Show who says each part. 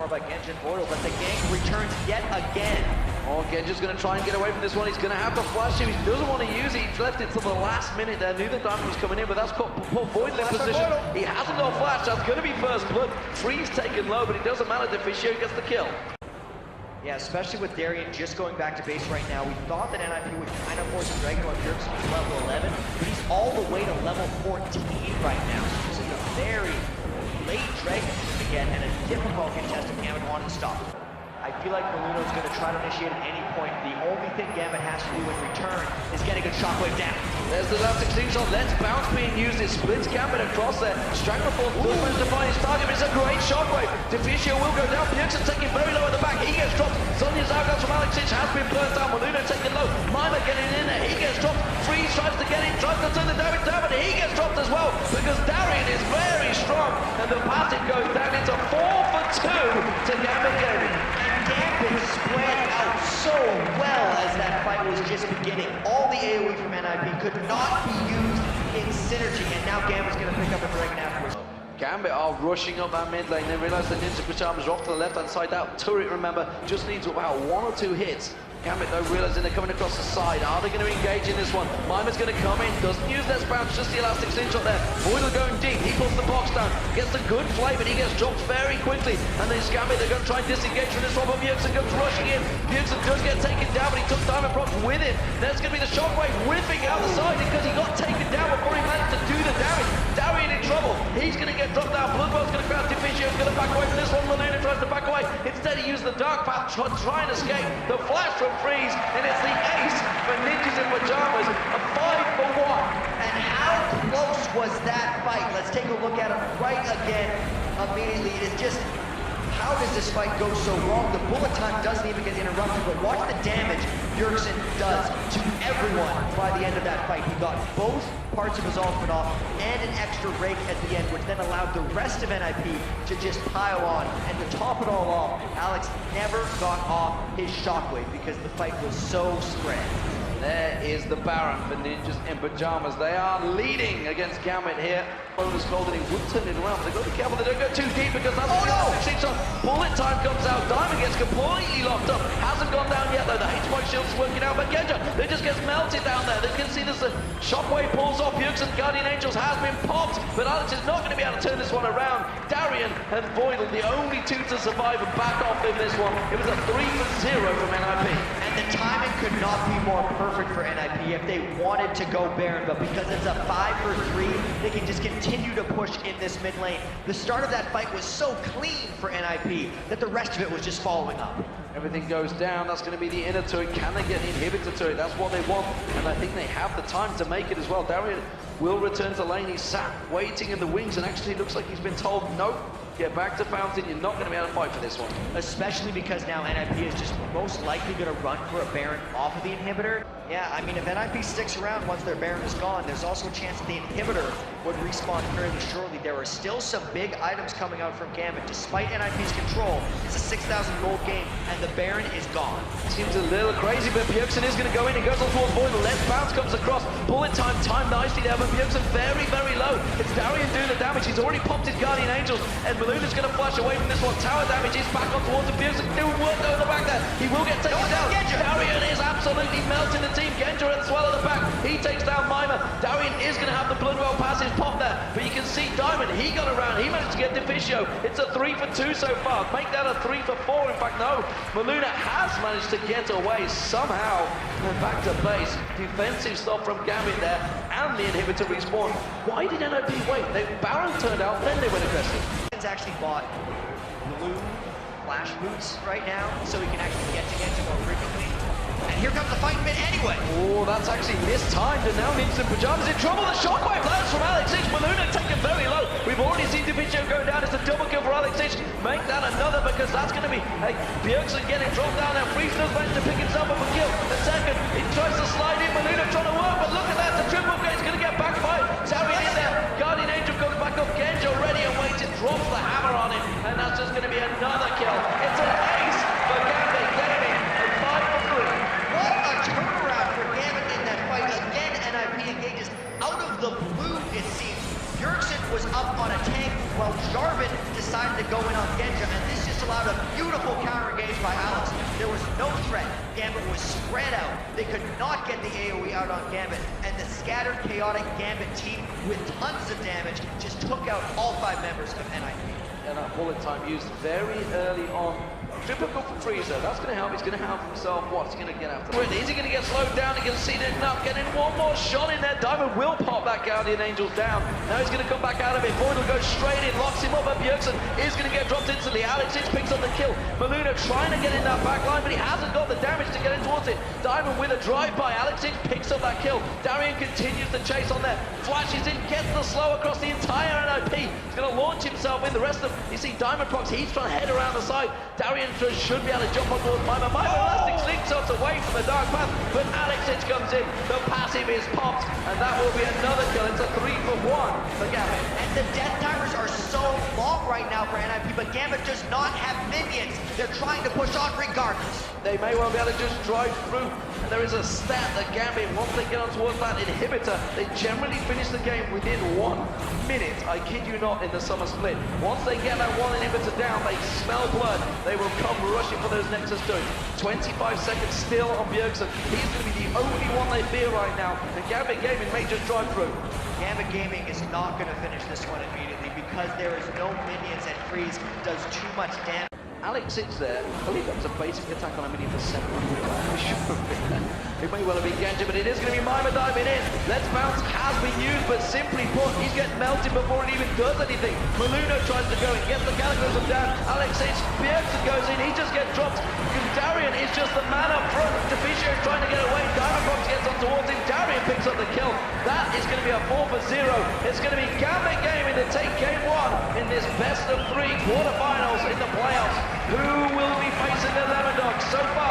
Speaker 1: By Genjin Voidal, but the gang returns yet again.
Speaker 2: Oh, Genjin's going to try and get away from this one. He's going to have the flash him. He doesn't want to use it. He's left it till the last minute there. Knew the diamond was coming in, but that's put Voidal in position. He hasn't got flash. That's going to be first blood. Freeze taken low, but it doesn't matter. Deficio gets the kill.
Speaker 1: Yeah, especially with Darian just going back to base right now. We thought that NiP would kind of force a Dragon Lord Jerks to level 11, but he's all the way to level 14 right now. So this is a very late Dragon again, and a difficult contestant Gambit wanted to stop. I feel like Maluno's going to try to initiate at any point. The only thing Gambit has to do in return is get a good shockwave down.
Speaker 2: There's the last extinction. Let's bounce being used. It splits Gambit across there. Strangleforce does manage to find his target, but it's a great shockwave. Deficio will go down. Bjergsen taking very low at the back. He gets dropped. Sonya's outguns from Alex Sich has been burnt down. Maluno taking low. Mima getting in there. He gets dropped. Freeze tries to get in, tries to turn the damage down, but he gets dropped as well because Darian is very strong. And the passing goes down. It's a 4 for 2 to Gambit Gaming.
Speaker 1: Gambit spread out so well as that fight was just beginning. All the AoE from NiP could not be used in synergy, and now Gambit's going to pick up a Dragon afterwards.
Speaker 2: Gambit are rushing up that mid lane. They realize the Ninja Pajamas are off to the left-hand side. That turret, remember, just needs about 1 or 2 hits. Gambit, though, realizing they're coming across the side. Are they going to engage in this one? Mima's going to come in, doesn't use that bounce, just the elastic slingshot there. Voidal going deep, he pulls the box down, gets a good play, but he gets dropped very quickly. And then Gambit, they're going to try and disengage from this one, but Bjergsen comes rushing in. Bjergsen does get taken down, but he took Diamond Procs with him. There's going to be the shockwave whiffing out the side because he got taken down before he managed to do the damage. Darian in trouble. He's going to get dropped down. Bloodwell's going to grab Deficio's going to back away from this one. Maluno tries to back away. Instead, he used the dark path to try and escape. The flash from Freeze, and it's the ace for Ninjas in Pajamas. A 5 for 1.
Speaker 1: And how close was that fight? Let's take a look at it right again immediately. It is just, how does this fight go so wrong? The bullet time doesn't even get interrupted, but watch the damage Bjergsen does to everyone by the end of that fight. He got both parts of his ultimate off and an extra rake at the end, which then allowed the rest of NiP to just pile on. And to top it all off, Alex never got off his shockwave because the fight was so spread.
Speaker 2: There is the Baron for Ninjas in Pajamas. They are leading against Gambit here. Bonus gold, and he would turn it around, but they've got to be careful they don't go too deep because that's bullet time comes out. Diamond gets completely locked up. Hasn't gone down yet though. The H-point shield's working out, but Genja, they just gets melted down there. They can see this shockwave pulls off. Bjergsen, Guardian Angels has been popped, but Alex is not going to be able to turn this one around. Darian and Voidal, the only 2 to survive and back off in this one. It was a 3 for 0 from NiP.
Speaker 1: And the timing could not be more perfect for NiP if they wanted to go Baron, but because it's a 5 for 3, they can just continue to push in this mid lane. The start of that fight was so clean for NiP that the rest of it was just following up.
Speaker 2: Everything goes down. That's going to be the inner turret. Can they get the inhibitor turret? That's what they want, and I think they have the time to make it as well. Darian will return to lane. He's sat waiting in the wings, and actually looks like he's been told, nope, get back to Fountain. You're not going to be able to fight for this one.
Speaker 1: Especially because now NiP is just most likely going to run for a Baron off of the inhibitor. Yeah, I mean, if NiP sticks around once their Baron is gone, there's also a chance that the inhibitor would respawn fairly shortly. There are still some big items coming out from Gambit. Despite NiP's control, it's a 6,000 gold game, and the Baron is gone.
Speaker 2: Seems a little crazy, but Bjergsen is going to go in. He goes on towards Voidal. Left bounce comes across. Bullet time timed nicely there, but Bjergsen very, very low. It's Darian doing the damage. He's already popped his Guardian Angels, and Maluno's going to flash away from this one. Tower damage is back on towards the Bjergsen. Doing work though in the back there. He will get taken down. Darian is absolutely melting the team. Genja as well at the back. He takes down Mima. Darian is going to have the Bloodwell passes pop there, but you can see Diamond, he got around. He managed to get Deficio. It's a 3 for 2 so far. Make that a 3 for 4. In fact, no. Maluna has managed to get away somehow. And back to base. Defensive stop from Gambit there, and the inhibitor respawn. Why did NiP wait? Baron turned out, then they went aggressive.
Speaker 1: He's actually bought blue flash boots right now, so he can actually get to Genja more frequently. And here comes the fight mid anyway.
Speaker 2: Oh, that's actually mistimed, and now Ninjas in Pajamas in trouble. The shockwave lands from Alex Sich. Maluno taken very low. We've already seen Deficio go down. It's a double kill for Alex Sich. Make that another, because that's going to be Bjergsen getting dropped down now. Freeze does manage to pick himself up a kill. The second, he tries to slide in. Maluno trying to work, but look at that. The triple gate's going to get back by Darian in there. Guardian Angel comes back up. Genja ready and waiting. Drops the hammer on him, and that's just going to be another kill. It's an ace for Gambit Gaming. A 5 for 3.
Speaker 1: What a turnaround for Gambit in that fight. Again, NiP engages out of the blue, it seems. Bjergsen was up on a tank while Jarvan decided to go in on Genja, and this just allowed a a beautiful counter engage by Alex. There was no threat. Gambit was spread out. They could not get the AoE out on Gambit, and the scattered, chaotic Gambit team with tons of damage just took out all 5 members of NiP.
Speaker 2: And that bullet time used very early on. Typical for Freezer. That's going to help. He's going to help himself. What's he going to get after? Is he going to get slowed down? You can see it enough. Getting one more shot in there. Diamond will pop that Guardian Angels down. Now he's going to come back out of it. Boyd will go straight in. Locks him up. Bjergsen is going to get dropped instantly. Alex picks up the kill. Maluna trying to get in that back line, but he hasn't got the damage to get in towards it. Diamond with a drive-by. Alex picks up that kill. Darian continues the chase on there. Flashes in. Gets the slow across the entire NiP. He's going to launch himself in. The rest of them, you see Diamond Prox. He's trying to head around the side. Darian should be able to jump on board Mima. Mima elastic slingshot's away from the dark path, but Alex comes in. The passive is popped, and that will be another kill. It's a 3 for 1 for Gambit.
Speaker 1: And the death timers are so long right now for NiP, but Gambit does not have minions. They're trying to push on regardless.
Speaker 2: They may well be able to just drive through, and there is a stat that Gambit, once they get on towards that inhibitor, they generally finish the game within 1 minute. I kid you not, in the summer split. Once they get that 1 inhibitor down, they smell blood. They will come rushing for those Nexus 2. 25 seconds still on Bjergsen. He's going to be the only one they fear right now, and Gambit Gaming may just drive through.
Speaker 1: Gambit Gaming is not going to finish this one immediately because there is no minions and Freeze does too much damage.
Speaker 2: Alex sits there. I believe that was a basic attack on a minion for 700. It may well have been Genji, but it is going to be Mima diving in. Let's Bounce has been used, but simply put, he's getting melted before it even does anything. Maluno tries to go and gets the Cataclysm down. Alex hits, Bjergsen goes in, he just gets dropped. Darian is just the man up front. Deficio is trying to get away. Diamond Prox gets on towards him. Darian picks up the kill. That is going to be a 4 for 0. It's going to be Gambit Gaming to take game 1 in this best of 3 quarterfinals in the playoffs. Who will be facing the Lemon Dogs? So far,